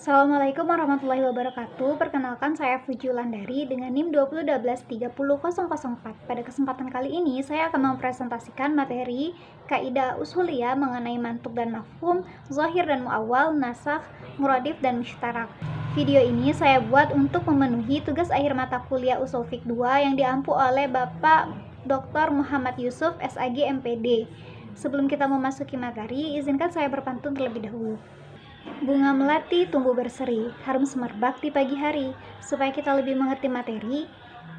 Assalamualaikum warahmatullahi wabarakatuh. Perkenalkan saya Fuji Wulandari dengan NIM 2012300004. Pada kesempatan kali ini saya akan mempresentasikan materi kaidah ushuliyah mengenai mantuk dan mafhum, zahir dan muawwal, nasakh, muradif dan mushtarak. Video ini saya buat untuk memenuhi tugas akhir mata kuliah Ushul Fiqh 2 yang diampu oleh Bapak Dr. Muhammad Yusuf, SAG MPD. Sebelum kita memasuki materi, izinkan saya berpantun terlebih dahulu. Bunga melati tumbuh berseri, harum semerbak di pagi hari. Supaya kita lebih mengerti materi,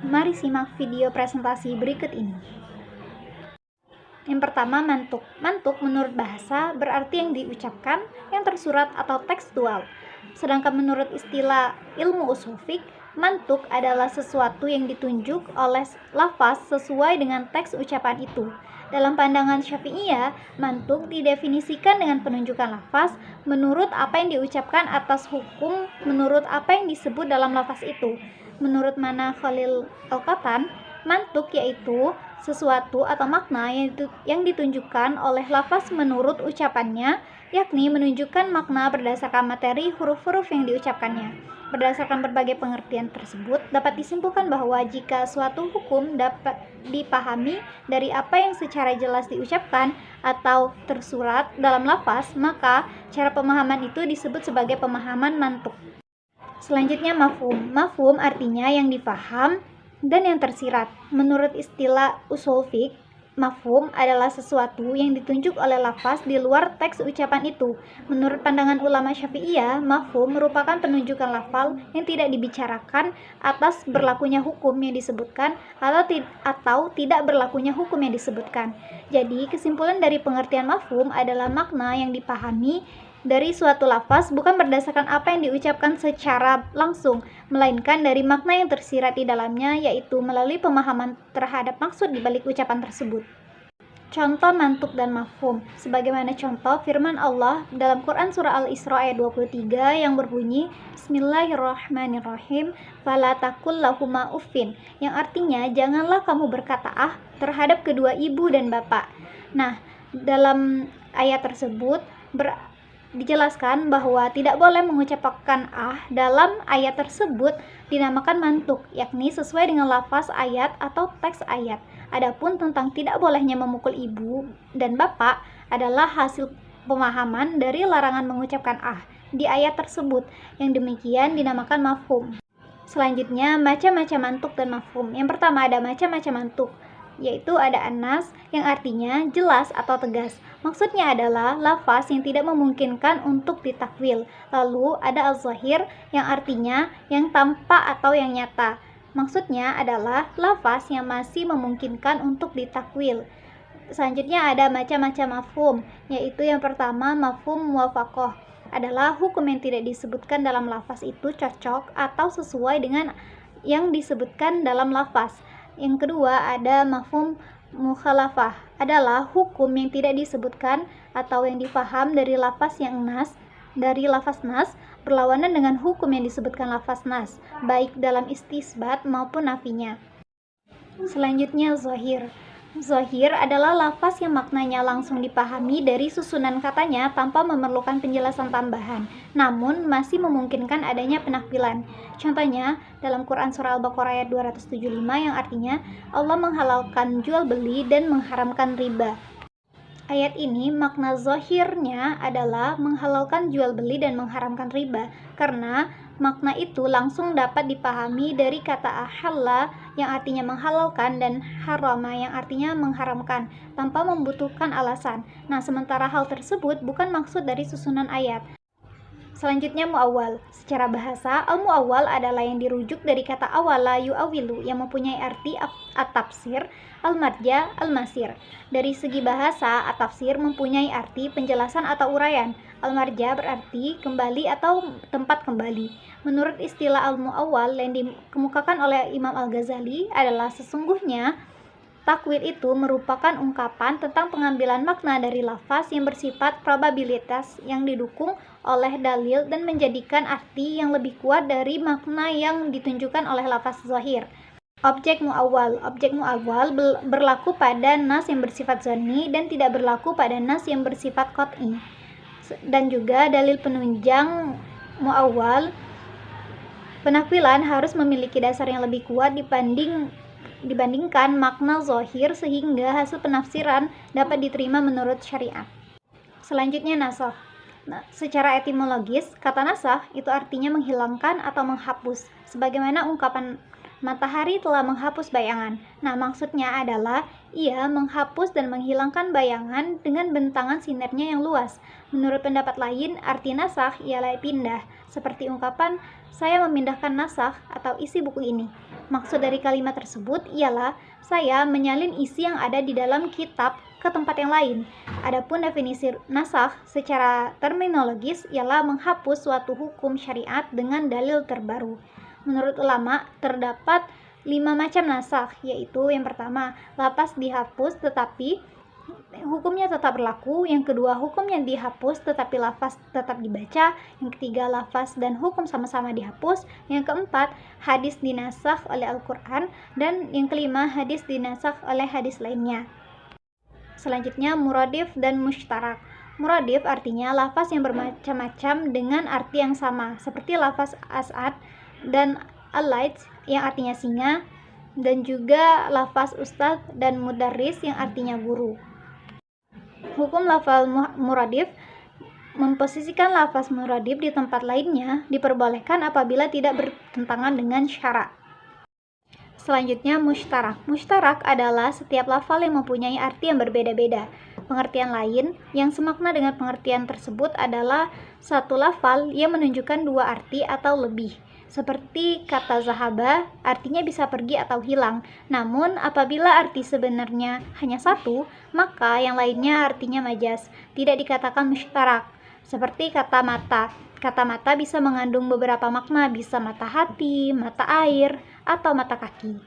mari simak video presentasi berikut ini. Yang pertama, mantuk. Mantuk menurut bahasa berarti yang diucapkan, yang tersurat atau tekstual. Sedangkan menurut istilah ilmu ushul fiqh, mantuk adalah sesuatu yang ditunjuk oleh lafaz sesuai dengan teks ucapan itu. Dalam pandangan Syafi'iyah, mantuk didefinisikan dengan penunjukan lafaz menurut apa yang diucapkan atas hukum menurut apa yang disebut dalam lafaz itu. Menurut Mana Khalil Al-Qatan, mantuk yaitu sesuatu atau makna yang ditunjukkan oleh lafaz menurut ucapannya, yakni menunjukkan makna berdasarkan materi huruf-huruf yang diucapkannya. Berdasarkan berbagai pengertian tersebut, dapat disimpulkan bahwa jika suatu hukum dapat dipahami dari apa yang secara jelas diucapkan atau tersurat dalam lafaz, maka cara pemahaman itu disebut sebagai pemahaman mantuk. Selanjutnya mafhum. Mafhum artinya yang difaham dan yang tersirat. Menurut istilah ushul fiqh, mafhum adalah sesuatu yang ditunjuk oleh lafaz di luar teks ucapan itu. Menurut pandangan ulama Syafi'iyah, mafhum merupakan penunjukan lafal yang tidak dibicarakan atas berlakunya hukum yang disebutkan atau tidak berlakunya hukum yang disebutkan. Jadi, kesimpulan dari pengertian mafhum adalah makna yang dipahami dari suatu lafaz bukan berdasarkan apa yang diucapkan secara langsung, melainkan dari makna yang tersirat di dalamnya, yaitu melalui pemahaman terhadap maksud di balik ucapan tersebut. Contoh mantuk dan mafhum. Sebagaimana contoh firman Allah dalam Quran surah Al-Isra ayat 23 yang berbunyi Bismillahirrahmanirrahim fala taqul lahuma uffin, yang artinya janganlah kamu berkata terhadap kedua ibu dan bapak. Nah, dalam ayat tersebut dijelaskan bahwa tidak boleh mengucapkan dalam ayat tersebut dinamakan mantuk, yakni sesuai dengan lafaz ayat atau teks ayat. Adapun tentang tidak bolehnya memukul ibu dan bapak adalah hasil pemahaman dari larangan mengucapkan di ayat tersebut, yang demikian dinamakan mafhum. Selanjutnya, macam-macam mantuk dan mafhum. Yang pertama ada macam-macam mantuk, yaitu ada anas yang artinya jelas atau tegas. Maksudnya adalah lafaz yang tidak memungkinkan untuk ditakwil. Lalu ada al-zahir yang artinya yang tampak atau yang nyata. Maksudnya adalah lafaz yang masih memungkinkan untuk ditakwil. Selanjutnya ada macam-macam mafhum, yaitu yang pertama mafhum muwafaqah, adalah hukum yang tidak disebutkan dalam lafaz itu cocok atau sesuai dengan yang disebutkan dalam lafaz. Yang kedua ada mafhum mukhalafah, adalah hukum yang tidak disebutkan atau yang difaham dari lafaz nas berlawanan dengan hukum yang disebutkan lafaz nas, baik dalam istisbat maupun nafinya. Selanjutnya zahir. Zahir adalah lafaz yang maknanya langsung dipahami dari susunan katanya tanpa memerlukan penjelasan tambahan, namun masih memungkinkan adanya penakwilan. Contohnya dalam Quran surah Al-Baqarah ayat 275 yang artinya Allah menghalalkan jual beli dan mengharamkan riba. Ayat ini makna zahirnya adalah menghalalkan jual beli dan mengharamkan riba, karena makna itu langsung dapat dipahami dari kata ahalla yang artinya menghalalkan dan harama yang artinya mengharamkan tanpa membutuhkan alasan. Nah, sementara hal tersebut bukan maksud dari susunan ayat. Selanjutnya muawwal. Secara bahasa, al-muawwal adalah yang dirujuk dari kata awala yu'awilu yang mempunyai arti at-tafsir, al-marja, al-masir. Dari segi bahasa, at-tafsir mempunyai arti penjelasan atau uraian. Al-marja berarti kembali atau tempat kembali. Menurut istilah al-muawwal yang dikemukakan oleh Imam Al-Ghazali adalah sesungguhnya takwil itu merupakan ungkapan tentang pengambilan makna dari lafaz yang bersifat probabilitas yang didukung oleh dalil dan menjadikan arti yang lebih kuat dari makna yang ditunjukkan oleh lafaz zahir. Objek muawwal berlaku pada nas yang bersifat zanni dan tidak berlaku pada nas yang bersifat qat'i. Dan juga dalil penunjang muawwal, penakwilan harus memiliki dasar yang lebih kuat dibandingkan makna zahir sehingga hasil penafsiran dapat diterima menurut syariat. Selanjutnya nasakh. Secara etimologis, kata nasakh itu artinya menghilangkan atau menghapus, sebagaimana ungkapan matahari telah menghapus bayangan. Nah, maksudnya adalah ia menghapus dan menghilangkan bayangan dengan bentangan sinarnya yang luas. Menurut pendapat lain, arti nasakh ialah pindah, seperti ungkapan saya memindahkan nasakh atau isi buku ini. Maksud dari kalimat tersebut ialah saya menyalin isi yang ada di dalam kitab ke tempat yang lain. Adapun definisi nasakh secara terminologis ialah menghapus suatu hukum syariat dengan dalil terbaru. Menurut ulama, terdapat 5 macam nasakh, yaitu yang pertama, lafaz dihapus tetapi hukumnya tetap berlaku. Yang kedua, hukumnya dihapus tetapi lafaz tetap dibaca. Yang ketiga, lafaz dan hukum sama-sama dihapus. Yang keempat, hadis dinasakh oleh Al-Quran. Dan yang kelima, hadis dinasakh oleh hadis lainnya. Selanjutnya, muradif dan mushtarak. Muradif artinya lafaz yang bermacam-macam dengan arti yang sama, seperti lafaz as'ad dan al-laits yang artinya singa, dan juga lafaz ustadz dan mudarris yang artinya guru. Hukum lafaz muradif: memposisikan lafaz muradif di tempat lainnya diperbolehkan apabila tidak bertentangan dengan syarak. Selanjutnya, mushtarak. Mushtarak adalah setiap lafal yang mempunyai arti yang berbeda-beda. Pengertian lain yang semakna dengan pengertian tersebut adalah satu lafal yang menunjukkan dua arti atau lebih. Seperti kata zahaba, artinya bisa pergi atau hilang. Namun, apabila arti sebenarnya hanya satu, maka yang lainnya artinya majas. Tidak dikatakan mushtarak. Seperti kata mata. Kata mata bisa mengandung beberapa makna, bisa mata hati, mata air, atau mata kaki.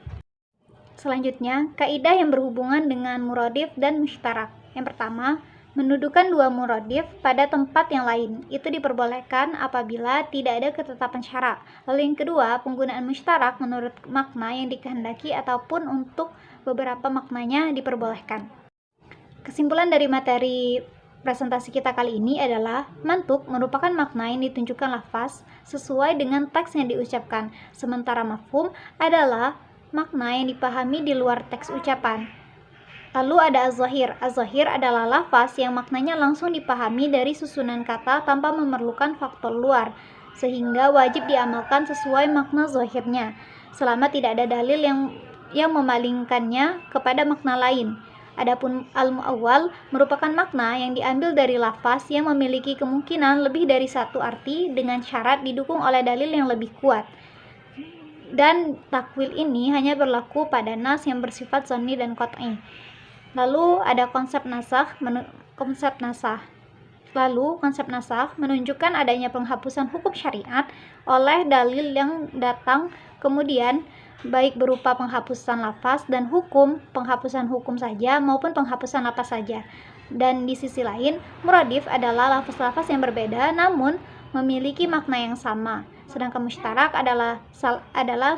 Selanjutnya, kaidah yang berhubungan dengan muradif dan mushtarak. Yang pertama, mendudukan dua muradif pada tempat yang lain. Itu diperbolehkan apabila tidak ada ketetapan syarak. Lalu yang kedua, penggunaan mushtarak menurut makna yang dikehendaki ataupun untuk beberapa maknanya diperbolehkan. Kesimpulan dari materi presentasi kita kali ini adalah mantuk merupakan makna yang ditunjukkan lafaz sesuai dengan teks yang diucapkan, sementara mafhum adalah makna yang dipahami di luar teks ucapan. Lalu ada az-zahir. Az-zahir adalah lafaz yang maknanya langsung dipahami dari susunan kata tanpa memerlukan faktor luar, sehingga wajib diamalkan sesuai makna zahirnya, selama tidak ada dalil yang memalingkannya kepada makna lain. Adapun al-muawwal merupakan makna yang diambil dari lafaz yang memiliki kemungkinan lebih dari satu arti dengan syarat didukung oleh dalil yang lebih kuat. Dan takwil ini hanya berlaku pada nas yang bersifat zonni dan qat'i. Lalu ada konsep nasakh. Konsep nasakh menunjukkan adanya penghapusan hukum syariat oleh dalil yang datang kemudian, baik berupa penghapusan lafaz dan hukum, penghapusan hukum saja maupun penghapusan lafaz saja. Dan di sisi lain, muradif adalah lafaz-lafaz yang berbeda namun memiliki makna yang sama. Sedangkan mushtarak adalah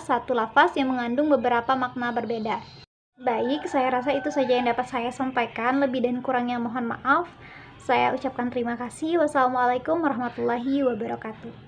satu lafaz yang mengandung beberapa makna berbeda. Baik, saya rasa itu saja yang dapat saya sampaikan. Lebih dan kurangnya mohon maaf. Saya ucapkan terima kasih. Wassalamualaikum warahmatullahi wabarakatuh.